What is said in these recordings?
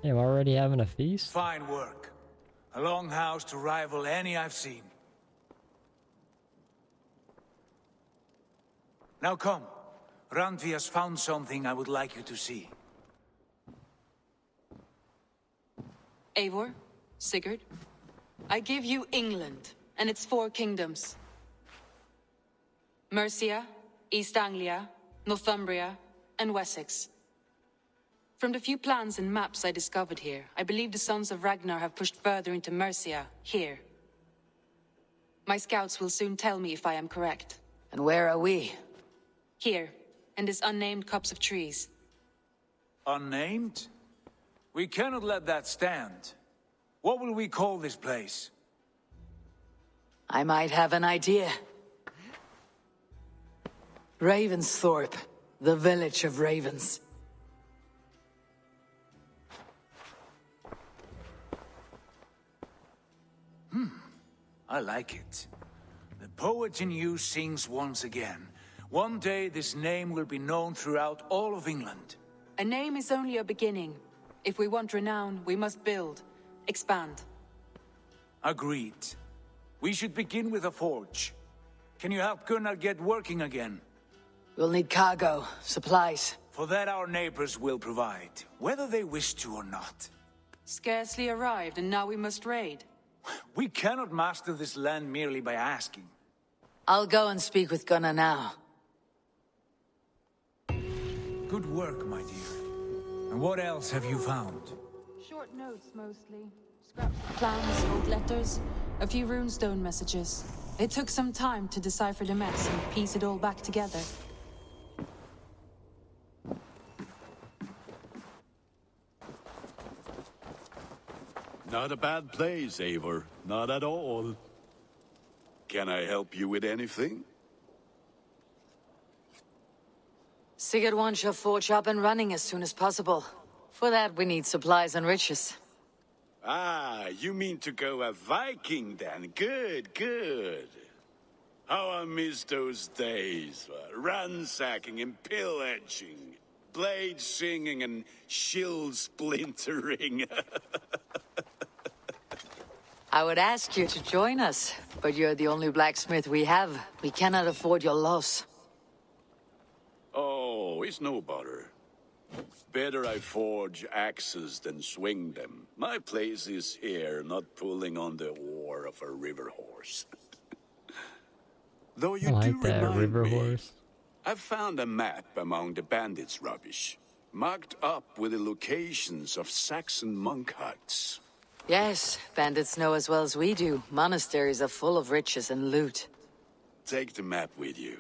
Hey, I'm already having a feast? Fine work. A longhouse to rival any I've seen. Now come. Randvi has found something I would like you to see. Eivor, Sigurd, I give you England and its 4 kingdoms. Mercia, East Anglia, Northumbria, and Wessex. From the few plans and maps I discovered here, I believe the Sons of Ragnar have pushed further into Mercia, here. My scouts will soon tell me if I am correct. And where are we? Here, in this unnamed copse of trees. Unnamed? We cannot let that stand. What will we call this place? I might have an idea. Ravensthorpe, the village of ravens. I like it. The poet in you sings once again. One day this name will be known throughout all of England. A name is only a beginning. If we want renown, we must build, expand. Agreed. We should begin with a forge. Can you help Gunnar get working again? We'll need cargo, supplies. For that our neighbors will provide, whether they wish to or not. Scarcely arrived, and now we must raid. We cannot master this land merely by asking. I'll go and speak with Gunnar now. Good work, my dear. And what else have you found? Short notes, mostly. Scraps of plans, old letters, a few runestone messages. It took some time to decipher the mess and piece it all back together. Not a bad place, Eivor. Not at all. Can I help you with anything? Sigurd wants your forge up and running as soon as possible. For that, we need supplies and riches. Ah, you mean to go a Viking then? Good, good. How I miss those days. Ransacking and pillaging. Blade singing and shield splintering. I would ask you to join us, but you're the only blacksmith we have. We cannot afford your loss. Oh, it's no bother. Better I forge axes than swing them. My place is here, not pulling on the oar of a river horse. Though you I do like that remind river me, horse. I found a map among the bandits' rubbish, marked up with the locations of Saxon monk huts. Yes, bandits know as well as we do. Monasteries are full of riches and loot. Take the map with you,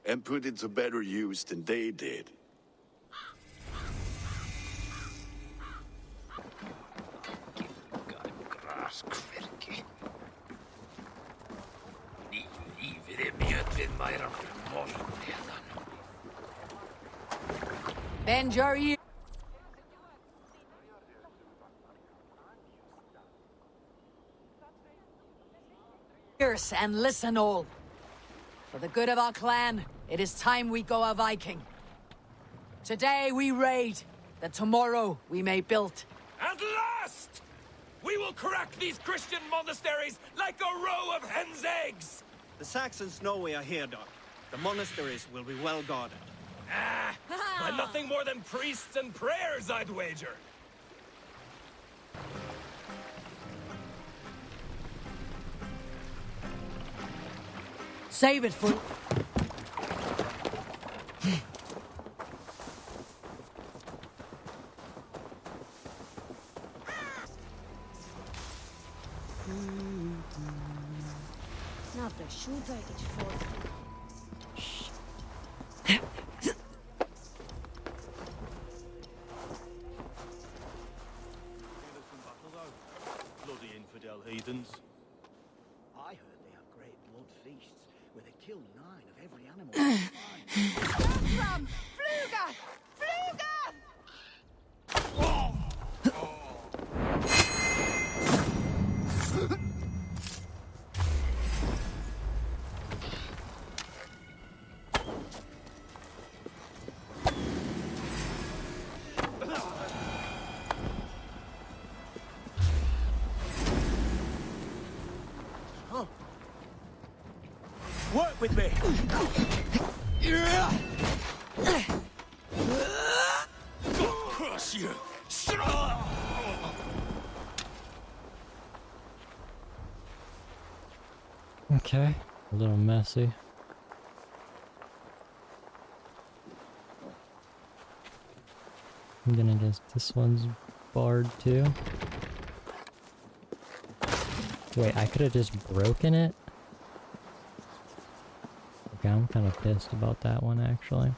and put it to better use than they did. Bend your ears and listen all. For the good of our clan, it is time we go a Viking. Today we raid, that tomorrow we may build. At last! We will crack these Christian monasteries like a row of hen's eggs! The Saxons know we are here, Doc. The monasteries will be well guarded. By nothing more than priests and prayers, I'd wager. Save it for... Not the shoe breakage for Bloody infidel heathens. I heard they have great blood feasts where they kill 9 of every animal they find. From Fluga! Fluga! Work with me! Curse you! Okay, a little messy. I'm gonna guess this one's barred too. Wait, I could have just broken it? Okay, I'm kind of pissed about that one actually.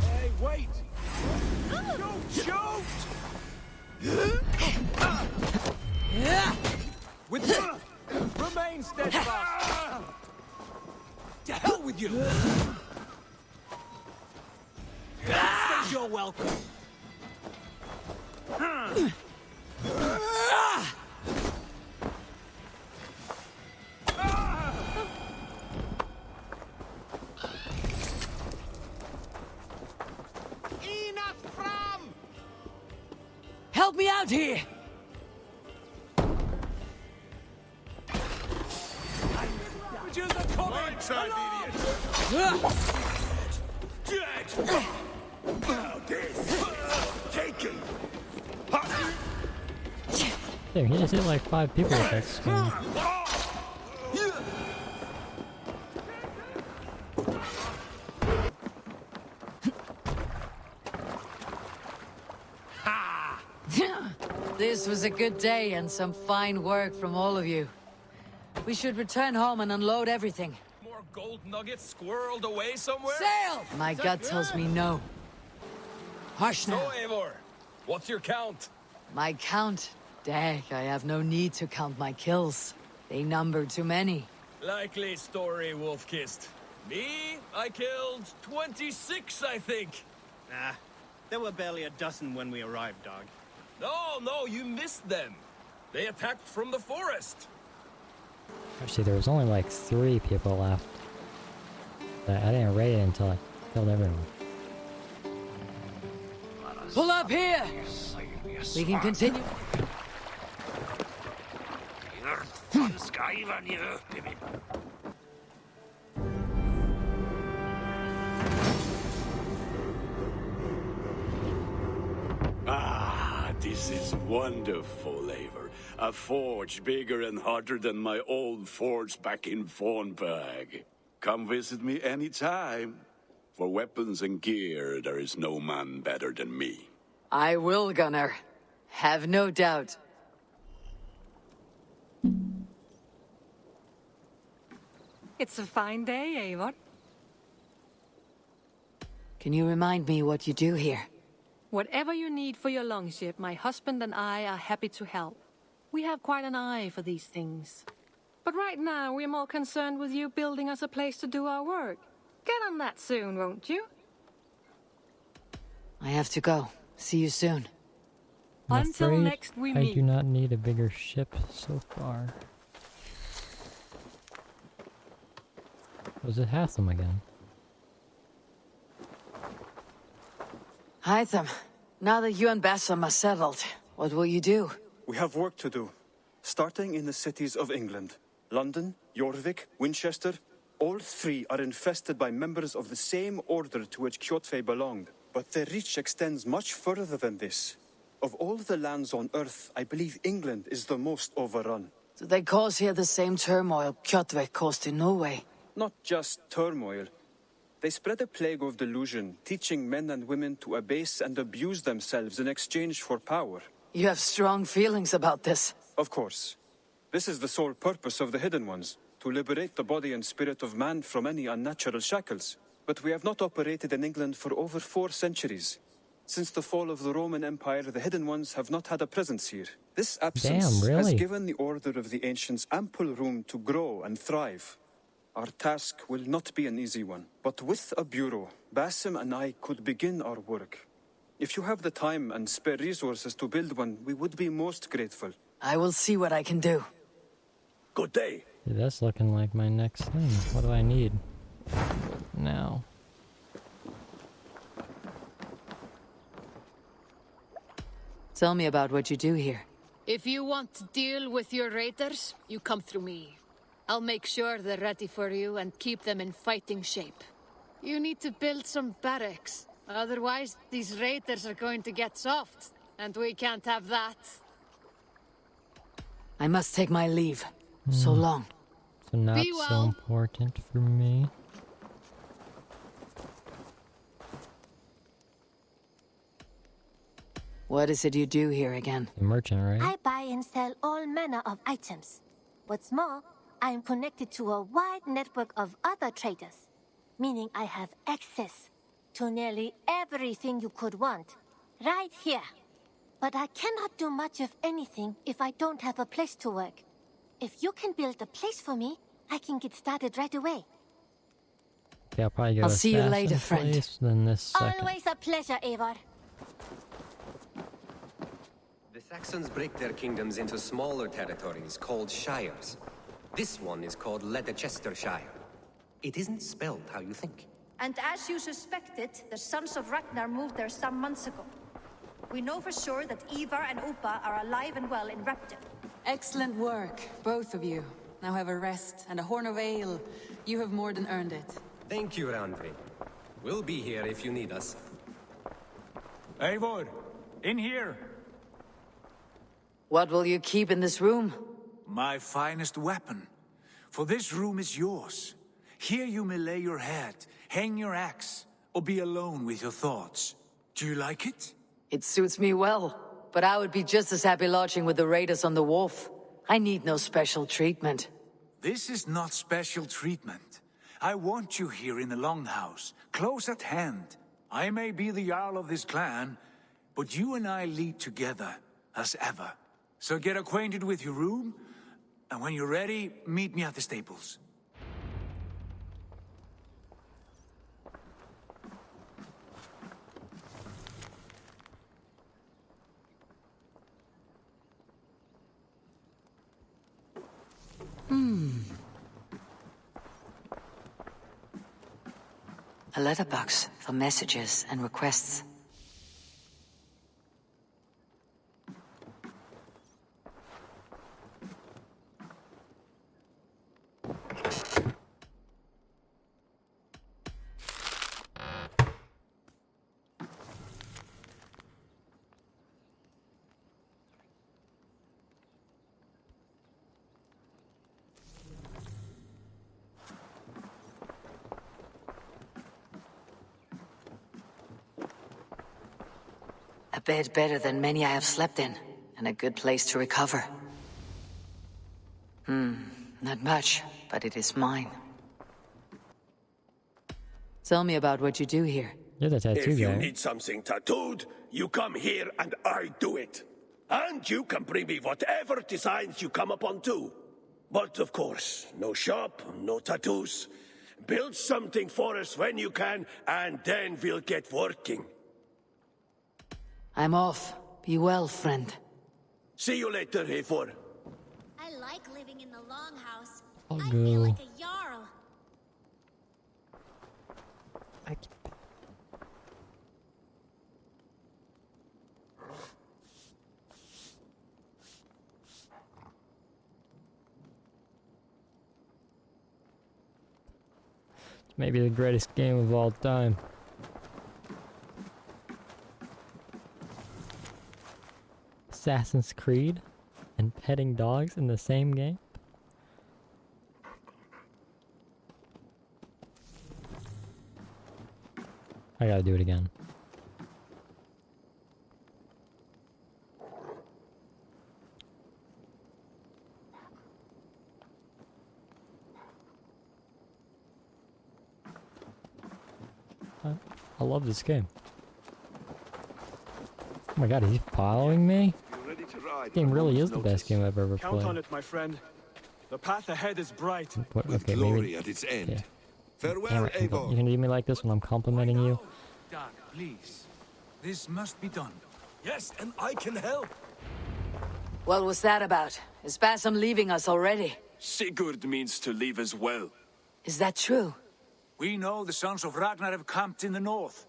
Hey, wait! Don't shoot! With remain steadfast. To hell with you! State you're welcome. Help me out here! Just a comment! Right side, idiots! Dead! Now this! Taken! There, he just hit like 5 people with that stone. This was a good day and some fine work from all of you. We should return home and unload everything. More gold nuggets squirreled away somewhere? Sail! My gut tells me no. Hush So, now. Eivor, what's your count? My count? Dag, I have no need to count my kills. They number too many. Likely story, Wolf-Kissed. Me? I killed 26, I think. Nah, there were barely a dozen when we arrived, dog. No, you missed them. They attacked from the forest. Actually, there was only like 3 people left. I didn't raid it until I killed everyone. Pull up here! We can continue. Ah, this is wonderful, Eivor. A forge bigger and harder than my old forge back in Fornburg. Come visit me anytime. For weapons and gear, there is no man better than me. I will, Gunnar. Have no doubt. It's a fine day, Eivor. Can you remind me what you do here? Whatever you need for your longship, my husband and I are happy to help. We have quite an eye for these things. But right now, we're more concerned with you building us a place to do our work. Get on that soon, won't you? I have to go. See you soon. I'm Until afraid next we I meet. do not need a bigger ship so far. Was it Hytham again? Hytham, now that you and Bassam are settled, what will you do? We have work to do. Starting in the cities of England. London, Jorvik, Winchester. All 3 are infested by members of the same order to which Kjotve belonged. But their reach extends much further than this. Of all the lands on Earth, I believe England is the most overrun. Do they cause here the same turmoil Kjotve caused in Norway? Not just turmoil. They spread a plague of delusion, teaching men and women to abase and abuse themselves in exchange for power. You have strong feelings about this. Of course. This is the sole purpose of the Hidden Ones, to liberate the body and spirit of man from any unnatural shackles. But we have not operated in England for over 4 centuries. Since the fall of the Roman Empire, the Hidden Ones have not had a presence here. This absence has given the Order of the Ancients ample room to grow and thrive. Our task will not be an easy one, but with a bureau, Basim and I could begin our work. If you have the time and spare resources to build one, we would be most grateful. I will see what I can do. Good day. Dude, that's looking like my next thing. What do I need? Now. Tell me about what you do here. If you want to deal with your raiders, you come through me. I'll make sure they're ready for you and keep them in fighting shape. You need to build some barracks. Otherwise, these raiders are going to get soft. And we can't have that. I must take my leave. So long. So not Be so well. important for me. What is it you do here again? The merchant, right? I buy and sell all manner of items. What's more, I am connected to a wide network of other traders, meaning I have access to nearly everything you could want, right here. But I cannot do much of anything if I don't have a place to work. If you can build a place for me, I can get started right away. Okay, I'll probably go I'll see you later, assassin's friend. place, then this second. Always a pleasure, Eivor. The Saxons break their kingdoms into smaller territories called shires. This one is called Leicestershire. It isn't spelled how you think. And as you suspected, the sons of Ragnar moved there some months ago. We know for sure that Ivar and Upa are alive and well in Repton. Excellent work, both of you. Now have a rest and a horn of ale. You have more than earned it. Thank you, Randvi. We'll be here if you need us. Eivor, in here. What will you keep in this room? My finest weapon. For this room is yours. Here you may lay your head, hang your axe, or be alone with your thoughts. Do you like it? It suits me well, but I would be just as happy lodging with the raiders on the wharf. I need no special treatment. This is not special treatment. I want you here in the Longhouse, close at hand. I may be the Jarl of this clan, but you and I lead together, as ever. So get acquainted with your room, and when you're ready, meet me at the stables. A letterbox for messages and requests. A bed better than many I have slept in, and a good place to recover. Not much, but it is mine. Tell me about what you do here. You're the tattoo If you guy. need something tattooed, you come here and I do it. And you can bring me whatever designs you come upon too. But of course, no shop, no tattoos. Build something for us when you can, and then we'll get working. I'm off. Be well, friend. See you later, Eivor. I like living in the Longhouse. I'll I go. feel like a Jarl. It's maybe the greatest game of all time. Assassin's Creed and petting dogs in the same game? I gotta do it again. I love this game. Oh my god, he's following me? This game really is the best game I've ever Count on played. it, my friend. The path ahead is bright. What, With okay, glory maybe. at its end. Yeah. Farewell, Damn it, you Eivor. gonna do me like this when I'm complimenting you? Dad, please. This must be done. Yes, and I can help. What was that about? Is Basim leaving us already? Sigurd means to leave as well. Is that true? We know the sons of Ragnar have camped in the north.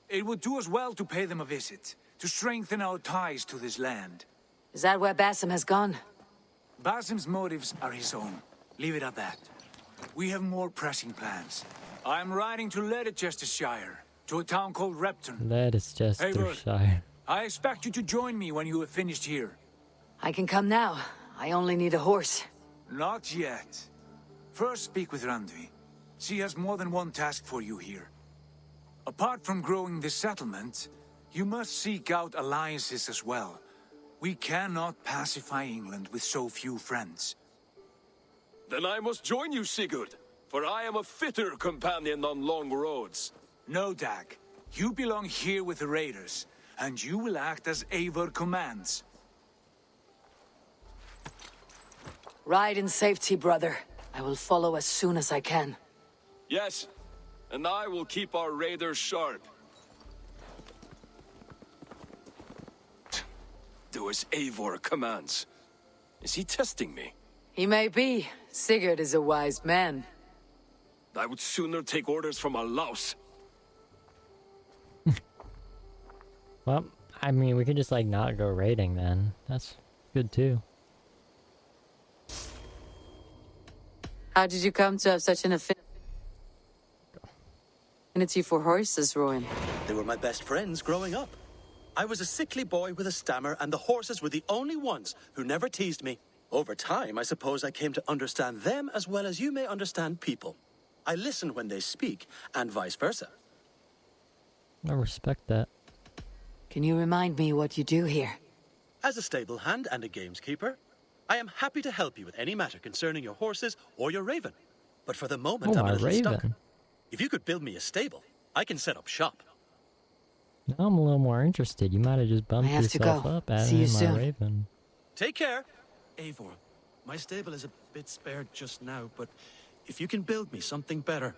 It would do us well to pay them a visit, to strengthen our ties to this land. Is that where Basim has gone? Basim's motives are his own. Leave it at that. We have more pressing plans. I'm riding to Leicestershire, to a town called Repton. Leicestershire. I expect you to join me when you have finished here. I can come now. I only need a horse. Not yet. First speak with Randvi. She has more than one task for you here. Apart from growing this settlement, you must seek out alliances as well. We cannot pacify England with so few friends. Then I must join you, Sigurd, for I am a fitter companion on long roads. No, Dag. You belong here with the raiders, and you will act as Eivor commands. Ride in safety, brother. I will follow as soon as I can. Yes, and I will keep our raiders sharp. Do as Eivor commands. Is he testing me? He may be. Sigurd is a wise man. I would sooner take orders from a louse. Well, I mean, we could just like not go raiding then. That's good too. How did you come to have such an affinity for horses, Rowan? They were my best friends growing up. I was a sickly boy with a stammer, and the horses were the only ones who never teased me. Over time, I suppose I came to understand them as well as you may understand people. I listen when they speak, and vice versa. I respect that. Can you remind me what you do here? As a stable hand and a gameskeeper, I am happy to help you with any matter concerning your horses or your raven. But for the moment, I'm a little stuck. If you could build me a stable, I can set up shop. Now I'm a little more interested. You might have just bumped yourself up adding my raven. Take care. Eivor, my stable is a bit spared just now, but if you can build me something better,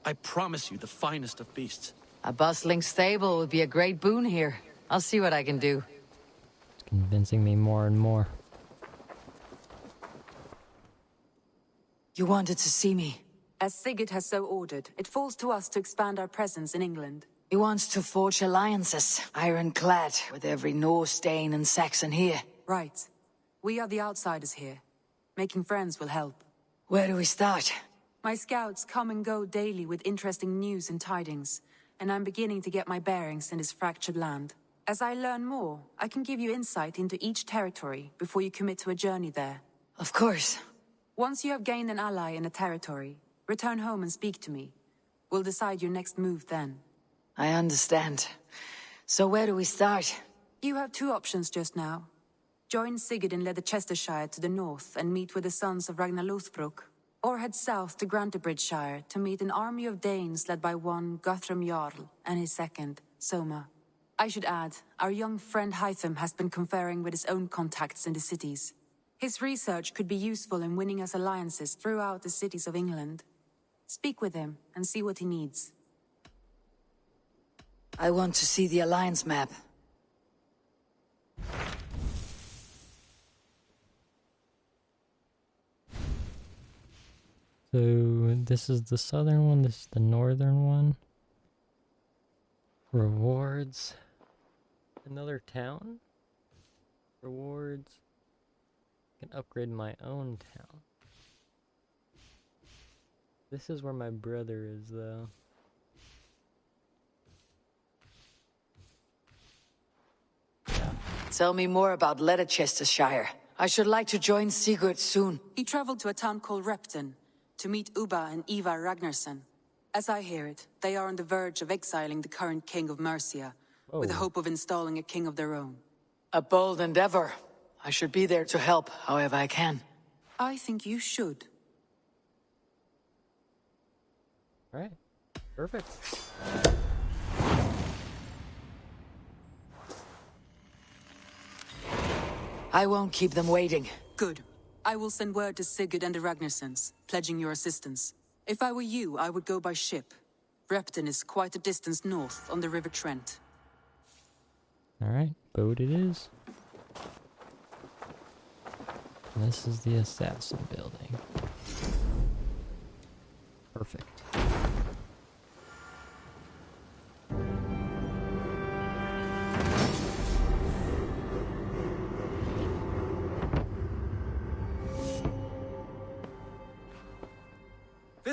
I promise you the finest of beasts. A bustling stable would be a great boon here. I'll see what I can do. It's convincing me more and more. You wanted to see me? As Sigurd has so ordered, it falls to us to expand our presence in England. He wants to forge alliances, ironclad, with every Norse, Dane, and Saxon here. Right. We are the outsiders here. Making friends will help. Where do we start? My scouts come and go daily with interesting news and tidings, and I'm beginning to get my bearings in this fractured land. As I learn more, I can give you insight into each territory before you commit to a journey there. Of course. Once you have gained an ally in a territory, return home and speak to me. We'll decide your next move then. I understand. So where do we start? You have two options just now. Join Sigurd in Leicestershire to the north and meet with the sons of Ragnar Lothbrok, or head south to Grantebridgeshire to meet an army of Danes led by one Guthrum Jarl and his second, Soma. I should add, our young friend Hytham has been conferring with his own contacts in the cities. His research could be useful in winning us alliances throughout the cities of England. Speak with him and see what he needs. I want to see the alliance map. So this is the southern one, this is the northern one. Rewards. Another town? Rewards. I can upgrade my own town. This is where my brother is though. Tell me more about Leicestershire. I should like to join Sigurd soon. He traveled to a town called Repton to meet Ubba and Ivar Ragnarsson. As I hear it, they are on the verge of exiling the current king of Mercia, with the hope of installing a king of their own. A bold endeavor. I should be there to help, however I can. I think you should. Alright, perfect. I won't keep them waiting. Good. I will send word to Sigurd and the Ragnarssons, pledging your assistance. If I were you, I would go by ship. Repton is quite a distance north on the River Trent. Alright, boat it is. This is the assassin building. Perfect.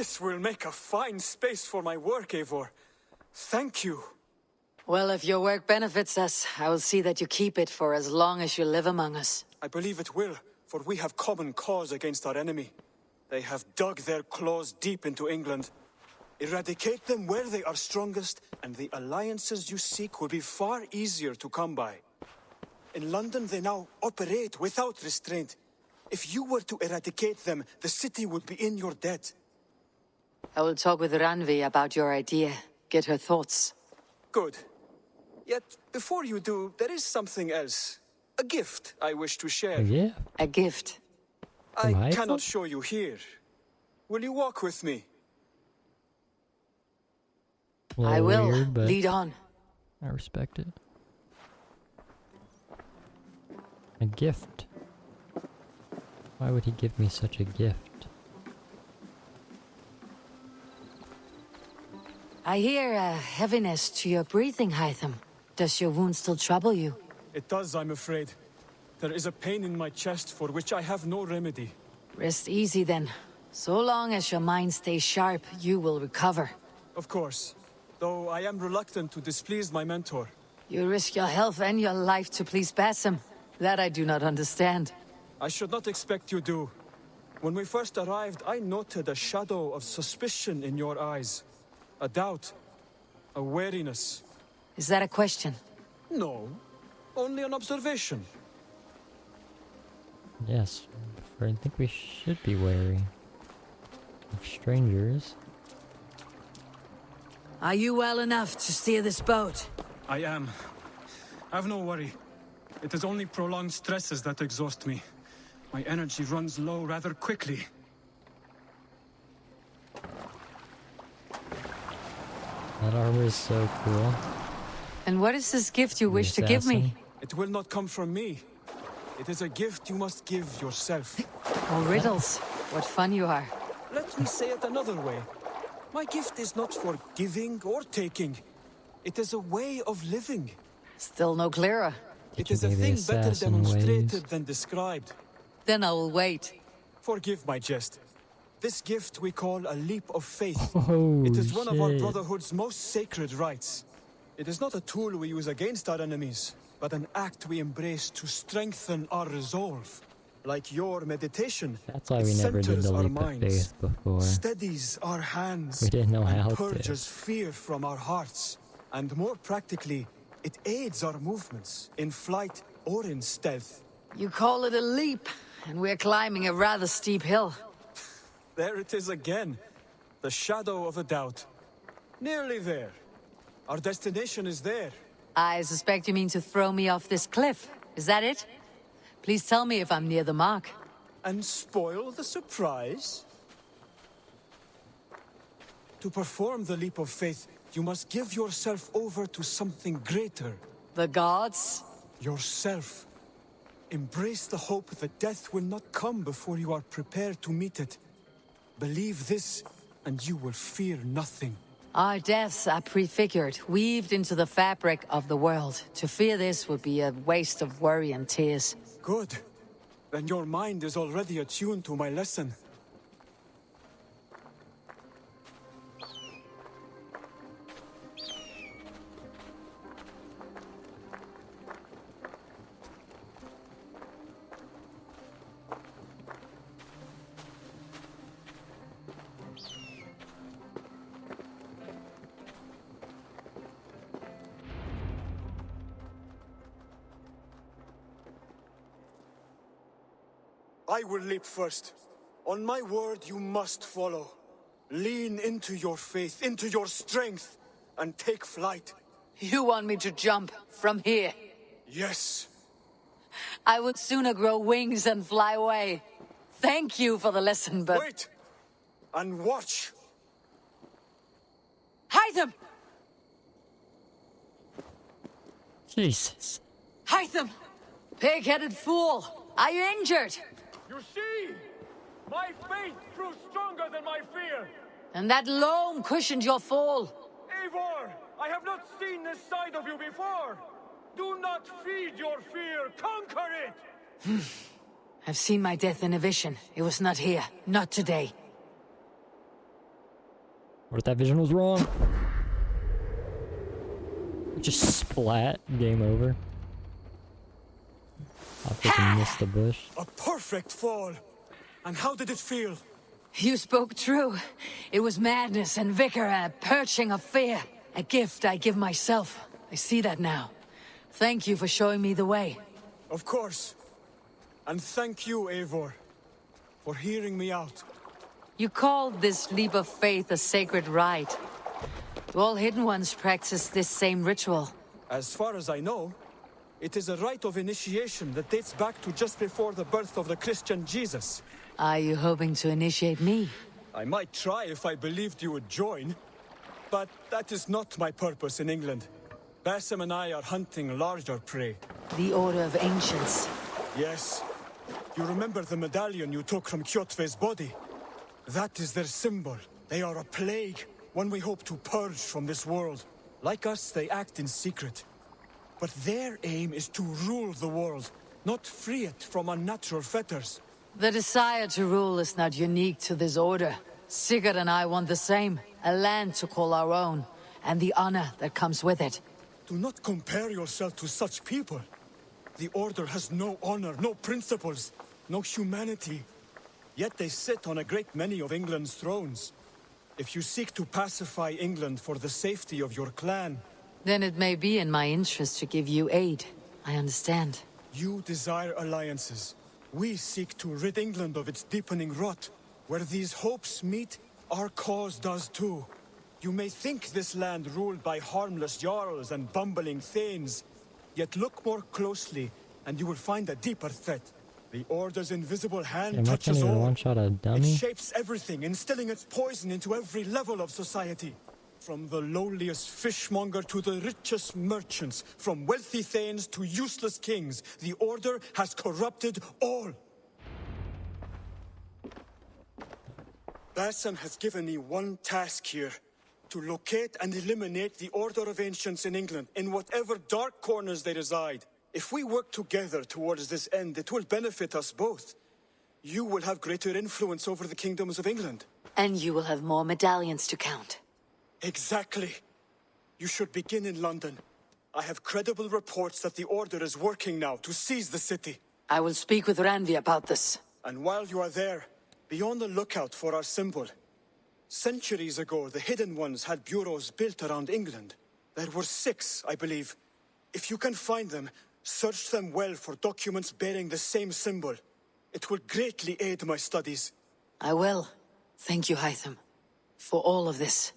This will make a fine space for my work, Eivor. Thank you. Well, if your work benefits us, I will see that you keep it for as long as you live among us. I believe it will, for we have common cause against our enemy. They have dug their claws deep into England. Eradicate them where they are strongest, and the alliances you seek will be far easier to come by. In London, they now operate without restraint. If you were to eradicate them, the city would be in your debt. I will talk with Randvi about your idea. Get her thoughts. Good. Yet, before you do, there is something else. A gift I wish to share. Yeah. A gift? I Hytham? cannot show you here. Will you walk with me? I will. Weird, but Lead on. I respect it. A gift. Why would he give me such a gift? I hear a heaviness to your breathing, Hytham. Does your wound still trouble you? It does, I'm afraid. There is a pain in my chest for which I have no remedy. Rest easy then. So long as your mind stays sharp, you will recover. Of course. Though I am reluctant to displease my mentor. You risk your health and your life to please Basim. That I do not understand. I should not expect you do. When we first arrived, I noted a shadow of suspicion in your eyes. A doubt. A wariness. Is that a question? No. Only an observation. Yes, I think we should be wary of strangers. Are you well enough to steer this boat? I am. Have no worry. It is only prolonged stresses that exhaust me. My energy runs low rather quickly. That armor is so cool. And what is this gift you wish to give me? It will not come from me. It is a gift you must give yourself. Oh, riddles. What fun you are. Let me say it another way. My gift is not for giving or taking. It is a way of living. Still no clearer. It is a thing better demonstrated than described. Then I will wait. Forgive my jest. This gift we call a leap of faith. Oh, it is one of our shit. Brotherhood's most sacred rites. It is not a tool we use against our enemies, but an act we embrace to strengthen our resolve. Like your meditation, That's why it we never did centers the our leap of minds, faith before. steadies our hands, We didn't know how and to. purges fear from our hearts. And more practically, it aids our movements, in flight or in stealth. You call it a leap, and we're climbing a rather steep hill. There it is again. The shadow of a doubt. Nearly there. Our destination is there. I suspect you mean to throw me off this cliff. Is that it? Please tell me if I'm near the mark. And spoil the surprise? To perform the leap of faith, you must give yourself over to something greater. The gods? Yourself. Embrace the hope that death will not come before you are prepared to meet it. Believe this, and you will fear nothing. Our deaths are prefigured, weaved into the fabric of the world. To fear this would be a waste of worry and tears. Good. Then your mind is already attuned to my lesson. I will leap first. On my word, you must follow. Lean into your faith, into your strength, and take flight. You want me to jump from here? Yes. I would sooner grow wings and fly away. Thank you for the lesson, but... Wait! And watch! Hytham! Jesus. Hytham! Pig-headed fool! Are you injured? You see? My faith grew stronger than my fear. And that loam cushioned your fall. Eivor, I have not seen this side of you before. Do not feed your fear, conquer it! I've seen my death in a vision. It was not here. Not today. What if that vision was wrong? Just splat. Game over. I freaking missed the bush. A perfect fall. And how did it feel? You spoke true. It was madness and vigor, a purging of fear. A gift I give myself. I see that now. Thank you for showing me the way. Of course. And thank you, Eivor, for hearing me out. You called this leap of faith a sacred rite. Do all Hidden Ones practice this same ritual? As far as I know, it is a rite of initiation that dates back to just before the birth of the Christian Jesus. Are you hoping to initiate me? I might try if I believed you would join. But that is not my purpose in England. Basim and I are hunting larger prey. The Order of Ancients. Yes. You remember the medallion you took from Kjotve's body? That is their symbol. They are a plague, one we hope to purge from this world. Like us, they act in secret. But their aim is to rule the world, not free it from unnatural fetters. The desire to rule is not unique to this order. Sigurd and I want the same. A land to call our own, and the honor that comes with it. Do not compare yourself to such people. The Order has no honor, no principles, no humanity. Yet they sit on a great many of England's thrones. If you seek to pacify England for the safety of your clan... Then it may be in my interest to give you aid. I understand. You desire alliances. We seek to rid England of its deepening rot. Where these hopes meet, our cause does too. You may think this land ruled by harmless jarls and bumbling thanes. Yet look more closely, and you will find a deeper threat. The Order's invisible hand touches all. One-shot a dummy? It shapes everything, instilling its poison into every level of society. From the lowliest fishmonger to the richest merchants, from wealthy thanes to useless kings, the Order has corrupted all. Basim has given me one task here. To locate and eliminate the Order of Ancients in England, in whatever dark corners they reside. If we work together towards this end, it will benefit us both. You will have greater influence over the kingdoms of England. And you will have more medallions to count. Exactly. You should begin in London. I have credible reports that the Order is working now to seize the city. I will speak with Randvi about this. And while you are there, be on the lookout for our symbol. Centuries ago, the Hidden Ones had bureaus built around England. There were 6, I believe. If you can find them, search them well for documents bearing the same symbol. It will greatly aid my studies. I will. Thank you, Hytham, for all of this.